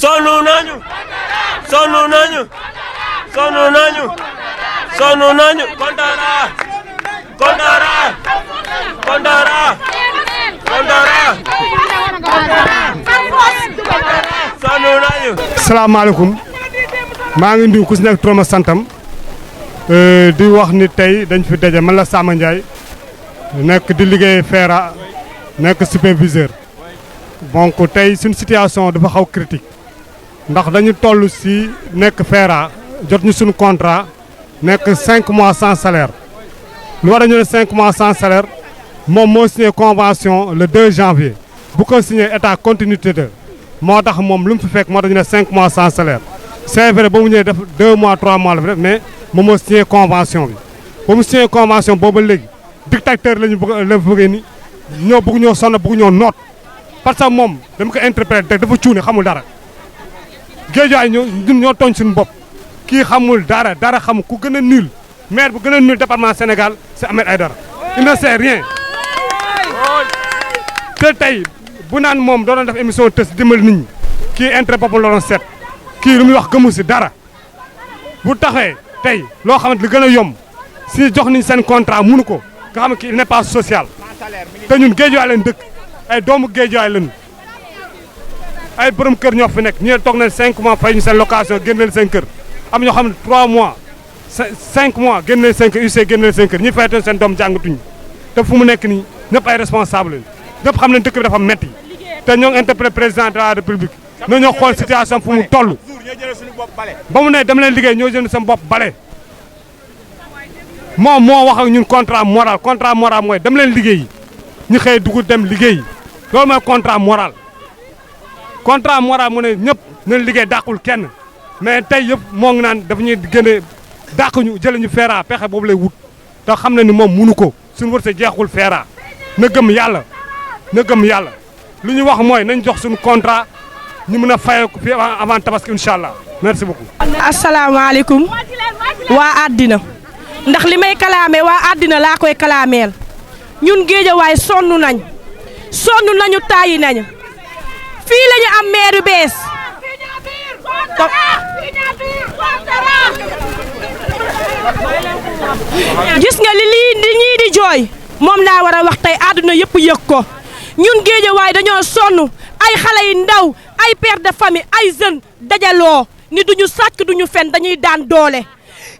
sonn nañu sonn nañu sonn nañu sonn nañu Kontara Kontara Kontara Kontara sonn nañu. salaamaaleykum maa ngi nuyu ku si nekk turam ak santam di wax ni tey dañ fi daje man la Sama Ndiaye nekk di liggéey FERA nekk superviseur donc tey suñu situation dafa xaw critique ndax dañu toll si nekk FERA jot ñu suñu contrat nekk 5 mois sans salaire lu war a ñu ne 5 mois sans salaire moom moo signé convention le 2 janvier bu ko signé état continuité de moo tax moom lu mu fi fekk moo tax ñu ne 5 mois sans salaire c'est vrai ba mu ñëwee def 2 mois 3 mois la fi def mais moom moo signé convention bi ba mu signé convention booba léegi dictateur la ñu bëggee ni ñoo bëgg ñoo sonn bëgg ñoo noot parce que moom dama ko interprété dafa cuune xamul dara Guédiawaye ñun ñoo tooñ suñu bopp kii xamul dara xamul ku gën a nul maire bu gën a nul département Sénégal c'est Ahmed Aïdara il ne sait rien te tey bu naan moom doon def émission tës dimbali nit ñi kii intérêt boppam la doon seet kii lu muy wax gëmu si dara bu taxee tey loo xamante li gën a yomb si jox niñ seen contrat munu ko nga xam ne kii il n'est pas social te ñun Guédiawaye leen dëkk ay doomu Guédiawaye lañu ay borom kër ñoo fi nekk ñii toog nañ 5 mois fay ñu seen location génn leen seen kër am ñoo xam ne 3 mois 5 mois génn leen seen kër UC génn leen seen kër ñi fayatoon seen doom jàngatuñu te fu mu nekk nii ñëpp ay responsable lañu ñëpp xam nañ dëkk bi dafa metti te ñoo ngi interpellé président de la république na ñoo xool situation fu mu toll ba mu ne dem leen liggéey ñoo jënd seen bopp bale moom moo wax ak ñun contrat moral mooy dem leen liggéey ñu xëy dugg dem liggéey loolu mooy contrat moral mu ne ñëpp nañ liggéey dàqul kenn mais tey yëpp moo ngi naan dafa ñuy gën a dàq ñu jëlee ñu FERA pexe boobu lay wut te xam na ni moom munu ko suñu wërsëg jeexul FERA na gëm yàlla lu ñu wax mooy nañ jox suñu contrat ñu mën a fayee ko fii avant tabaski incha allah merci beaucoup. asalaamaaleykum waa àddina ndax li may kalaamee waa àddina laa koy kalaameel ñun Guédiawaye sonn nañu tàyyi nañu fii la ñu am maire bees gis nga li ñii di jooy moom laa war a wax tey àdduna yëpp yëg ko ñun Guédiawaye dañoo sonn ay xale yu ndaw ay père de famille ay jeunes dajaloo ni duñu sàcc duñu fen dañuy daan doole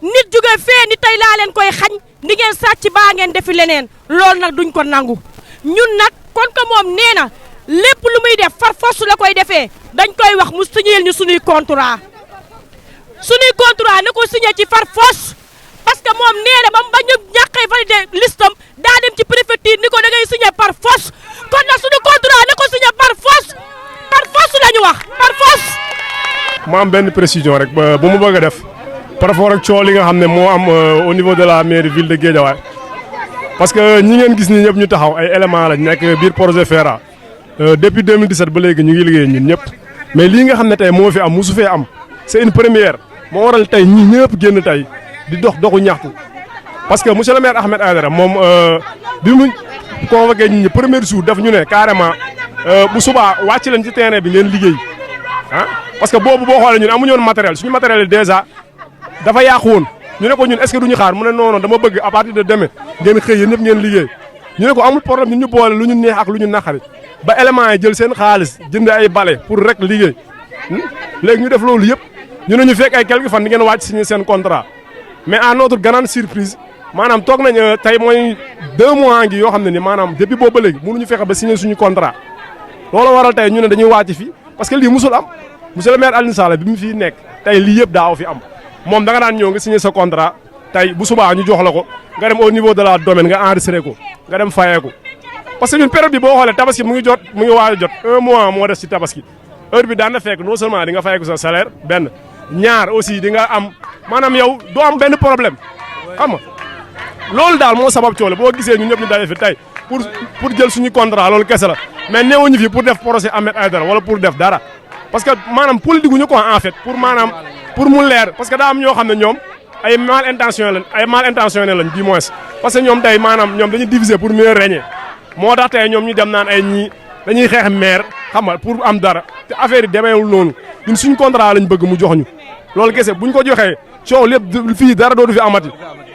nit jóge fee ni tey laa leen koy xañ ni ngeen sàcc baa ngeen defi leneen loolu nag duñ ko nangu ñun nag kon ko moom nee na lépp lu muy def far force la koy defee dañ koy wax mu signéel ñu suñuy contrat ne ko signé ci far force parce que moom nee na ba ñu ñàkkee validé listam daa dem ci préfecture ni ko da ngay signé par force kon nag suñu contrat ne ko signé par force la ñu wax par force. ma am benn précision rek bu mu bëgg a def par rapport ak coow li nga xam ne moo am au niveau de la mairie ville de Guédiawaye parce que ñi ngeen gis ni ñëpp ñu taxaw ay éléments lañ nekk biir projet FERA depuis 2017 ba léegi ñu ngi liggéey ñun ñëpp mais lii nga xam ne tey moo fi am musu fee am c'est une première moo waral tey ñi ñëpp génn tey di doxu ñaxtu parce que monsieur le maire Ahmed Aïdara moom bi mu convoqué ñi premier jour daf ñu ne carrément bu subaa wàcc leen ci terrain bi ngeen liggéey ah parce que boobu boo xoolee ñun amuñu woon matériel suñu matériel yi déjà dafa yàqu woon ñu ne ko ñun est-ce que duñu xaar mu ne non dama bëgg à partir de demain ngeen xëy yéen ñëpp ngeen liggéey ñu ne ko amul problème ñun ñu boole lu ñu neex ak lu ñu naqari ba éléments yi jël seen xaalis jënd ay bale pour rek liggéey léegi ñu def loolu yëpp ñu ne ñu fekk ay quelques fan di ngeen wàcc signé seen contrat mais à notre grande surprise maanaam toog nañ tey mooy 2 mois ngi yoo xam ne ni maanaam depuis boobu ba léegi mënuñu fexe ba signé suñu contrat loolu waral tey ñu ne dañuy wàcc fii parce que lii musul am monsieur le maire Alioune Sall bi mu fii nekk tey lii yëpp daaw fi am moom da nga daan ñëw nga signé sa contrat tey bu subaa ñu jox la ko nga dem au niveau de la domaine nga enregistré ko nga dem fayee ko parce que ñun période bi boo xoolee tabaski mu ngi waaj a jot 1 mois moo des ci tabaski heure bi daan na fekk non seulement di nga fayee ko sa salaire benn ñaar aussi di nga am maanaam yow doo am benn problème xam nga loolu daal moo sabab coole boo gisee ñun ñëpp ñu daje fi tey pour jël suñu contrat loolu kese la mais neewuñu fi pour def projet Ahmed Aïdara wala pour def dara parce que maanaam politique gu ñu ko en fait pour mu leer parce que daa am ñoo xam ne ñoom ay mal intentionné lañ du moins parce que ñoom tey maanaam ñoom dañuy diviser pour mieux régner moo tax tey ñoom ñu dem naan ay ñii dañuy xeex maire xam nga pour am dara te affaire yi demeewul noonu ñun suñu contrat lañ bëgg mu jox ñu loolu kese buñ ko joxee coow lépp fii dara dootu fi amati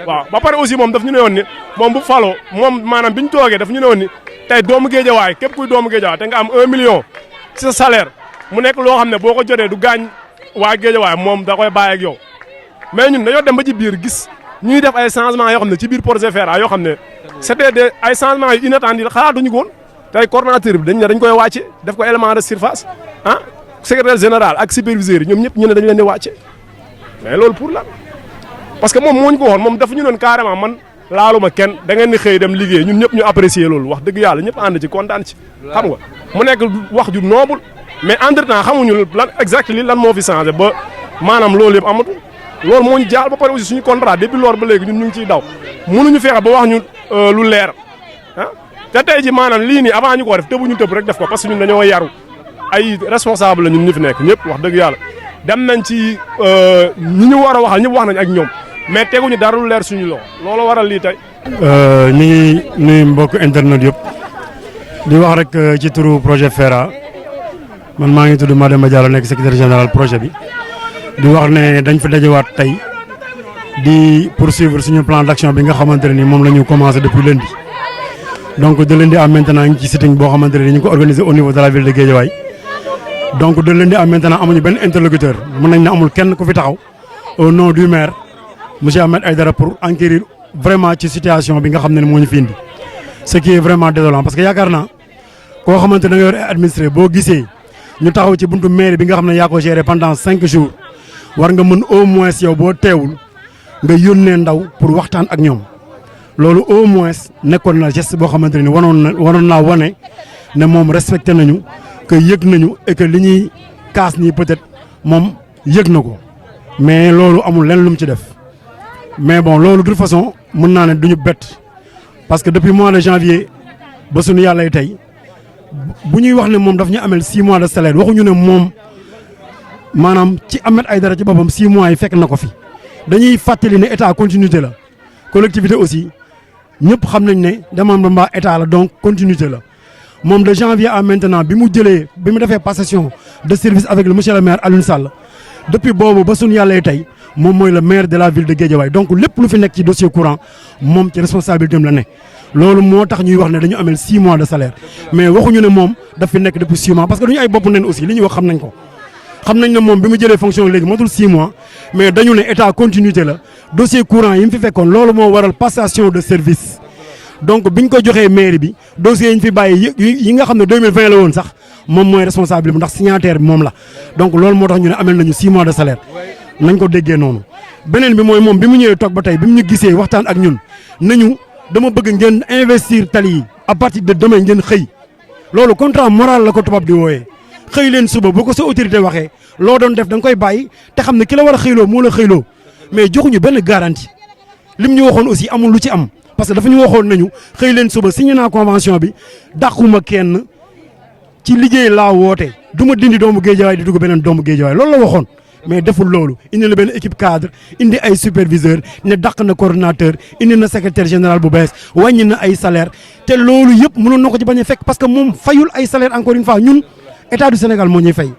waaw ba pare aussi moom daf ñu ne woon ni moom bu faloo moom maanaam biñ toogee daf ñu ne woon ni tey doomu Géejawaay képp kuy doomu Géejawaay te nga am 1 million ci sa salaire mu nekk loo xam ne boo ko jotee du gaañ waa Géejawaay moom da koy bàyyi ak yow mais ñun dañoo dem ba ci biir gis ñuy def ay changements yoo xam ne ci biir projet FERA yoo xam ne c'était des ay changements yu inattendus xalaatuñu ko woon tey coordonnateur bi dañ koy wàcce def ko élément de surface ah secrétaire général ak superviseur yi ñoom ñëpp ñu ne dañ leen di wàcce mais loolu pour lan parce que moom moo ñu ko waxoon moom dafa ñu doon carrément man laaluma kenn da ngeen di xëy dem liggéey ñun ñëpp ñu apprécier loolu wax dëgg yàlla ñëpp ànd ci kontaan ci xam nga mu nekk wax ju noble mais entre temps xamuñu lan exactement lan moo fi changé ba maanaam loolu yëpp amatul loolu moo ñu jaaxal ba pare aussi suñu contrat depuis loolu ba léegi ñun ñu ngi ciy daw mënuñu fexe ba wax ñu lu leer ah te tey ji maanaam lii nii avant ñu ko def tëbuñu tëb rek def ko parce que ñun dañoo yaru ay responsable la ñun ñu fi nekk ñëpp wax dëgg yàlla dem nañ ci ñi ñu war a waxal ñëpp wax nañ ak ñoom mais teguñu dara lu leer suñu loolu waral lii tey. ñu ngi nuyu mbokk internet yëpp di wax rek ci turu projet FERA man maa ngi tudd Mademba Diallo nekk secrétaire général projet bi di wax ne dañ fi dajewaat tey di poursuivre suñu plan d'action bi nga xamante ne ni moom la ñu commencé depuis lundi donc de lundi à maintenant ñu ci sitting boo xamante ne ni ñu ko organisé au niveau de la ville de Guédiawaye donc de lundi à maintenant amuñu benn interlocuteur mën nañ ne amul kenn ku fi taxaw au nom du maire monsieur Ahmed Aïdara pour enquérir vraiment ci situation bi nga xam ne moo ñu fi indi ce qui est vraiment désolant parce que yaakaar naa koo xamante ne nga yor administré boo gisee ñu taxaw ci buntu mairie bi nga xam ne yaa ko géré pendant 5 jours war nga mën au moins yow boo teewul nga yónnee ndaw pour waxtaan ak ñoom loolu au moins nekkoon na geste boo xamante ne waroon naa wane ne moom respecté nañu que yëg nañu et que li ñuy kaas nii peut-être moom yëg na ko mais loolu amul lenn lu mu ci def mais bon loolu de toute façon mën naa ne duñu bett parce que depuis mois de janvier ba suñu yàlla tey bu ñuy wax ne moom daf ñu amel 6 mois de salaire waxuñu ne moom maanaam ci Ahmed Aïdara ci boppam 6 mois yi fekk na ko fi dañuy fàttali ne état continuité la collectivité aussi ñëpp xam nañ ne démembrement état la donc continuité la moom de janvier à maintenant bi mu defee passation de service avec le monsieur le maire Alioune Sall depuis boobu ba suñu yàlla tey moom mooy le maire de la ville de Guédiawaye donc lépp lu fi nekk ci dossier courant moom ci responsabilité am la ne loolu moo tax ñuy wax ne dañu amel 6 mois de salaire mais waxuñu ne moom daf fi nekk depuis 6 mois parce que duñu ay bopp nen aussi li ñuy wax xam nañ ko xam nañ ne moom bi mu jëlee fonction léegi matul 6 mois mais dañu ne état continuité la dossier courant yi mu fi fekkoon loolu moo waral passation de service donc biñ ko joxee mairie bi dossier yi ñu fi bàyyi yi nga xam ne 2020 la woon sax moom mooy responsable bi ndax signataire bi moom la donc loolu moo tax ñu ne amel nañu 6 mois de salaire nañ ko déggee noonu beneen bi mooy moom bi mu ñëwee toog ba tey bi mu ñu gisee waxtaan ak ñun nañu dama bëgg ngeen investir tali yi à partir de demain ngeen xëy loolu contrat moral la ko tubaab di wooyee xëy leen suba boo ko sa autorité waxee loo doon def da nga koy bàyyi te xam ne ki la war a xëyloo moo la xëyloo mais joxuñu benn garantie lim ñu waxoon aussi amul lu ci am parce que dafa ñu waxoon nañu xëy leen suba signé naa convention bi dàquma kenn ci liggéey laa woote du ma dindi doomu Géejawaay di dugg beneen doomu Géejawaay loolu la waxoon mais deful loolu indi na benn équipe cadre indi ay superviseur ne dàq na coordonnateur indi na secrétaire général bu bees wàññi na ay salaire te loolu yëpp mënoon na ko ci bañ a fekk parce que moom fayul ay salaire encore une fois ñun état du Sénégal moo ñuy fay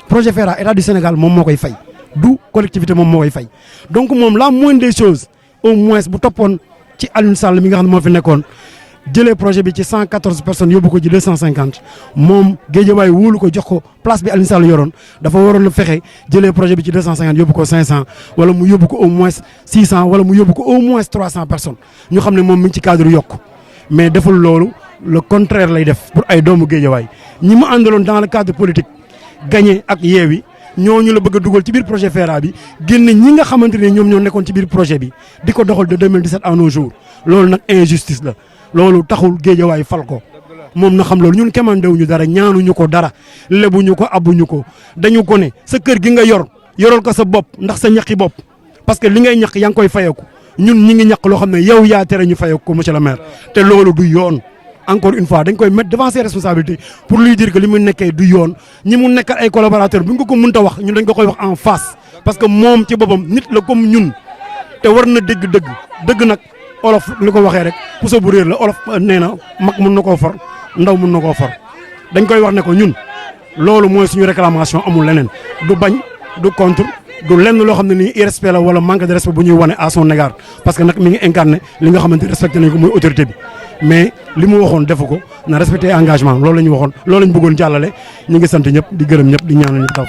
projet FERA état du Sénégal moom moo koy fay du collectivité moom moo koy fay donc moom la moindre des choses au moins bu toppoon ci Alioune Sall mi nga xam ne moo fi nekkoon jëlee projet bi ci 114 personnes yóbbu ko ci 250 moom Guédiawaye wóolu ko jox ko place bi Alioune Sall yoroon dafa waroon a fexe jëlee projet bi ci 250 yóbbu ko 500 wala mu yóbbu ko au moins 600 wala mu yóbbu ko au moins 300 personnes ñu xam ne moom mi ngi ci cadre yokk mais deful loolu le contraire lay def pour ay doomu Guédiawaye ñi mu àndaloon dans le cadre politique gagné ak Yewwi ñooñu la bëgg a dugal ci biir projet FERA bi génne ñi nga xamante ne ñoom ñoo nekkoon ci biir projet bi di ko doxal de 2017 à nos jours loolu nag injustice la loolu taxul Guédiawaye fal ko moom na xam loolu ñun kemandewuñu dara ñaanuñu ko dara lebuñu ko abuñu ko dañu ko ne sa kër gi nga yoral ko sa bopp ndax sa ñaqi bopp parce que li ngay ñaq yaa ngi koy fayeku ñun ñi ngi ñaq loo xam ne yow yaa tere ñu fayeku ko monsieur le maire te loolu du yoon encore une fois dañ koy mettre devant ses responsabilités pour lui dire que li mu nekkee du yoon ñi mu nekkal ay collaborateurs bu ñu ko mënta wax ñun dañ ko koy wax en face parce que moom ci boppam nit la comme ñun te war na dégg dëgg nag olof li ko waxee rek puso bu réer la olof nee na mag mun na koo for ndaw mun na koo for dañ koy wax ne ko ñun loolu mooy suñu réclamation amul leneen du bañ du contre du lenn loo xam ne nii irrespect la wala manque de respect bu ñuy wane à son égard parce que nag mi ngi incarné li nga xamante respecté nañ ko muy autorité bi mais li mu waxoon defu ko na respecté engagement loolu la ñu waxoon loolu la ñu bëggoon jàllale ñu ngi sant ñëpp di gërëm ñëpp di ñaanal ñëpp taw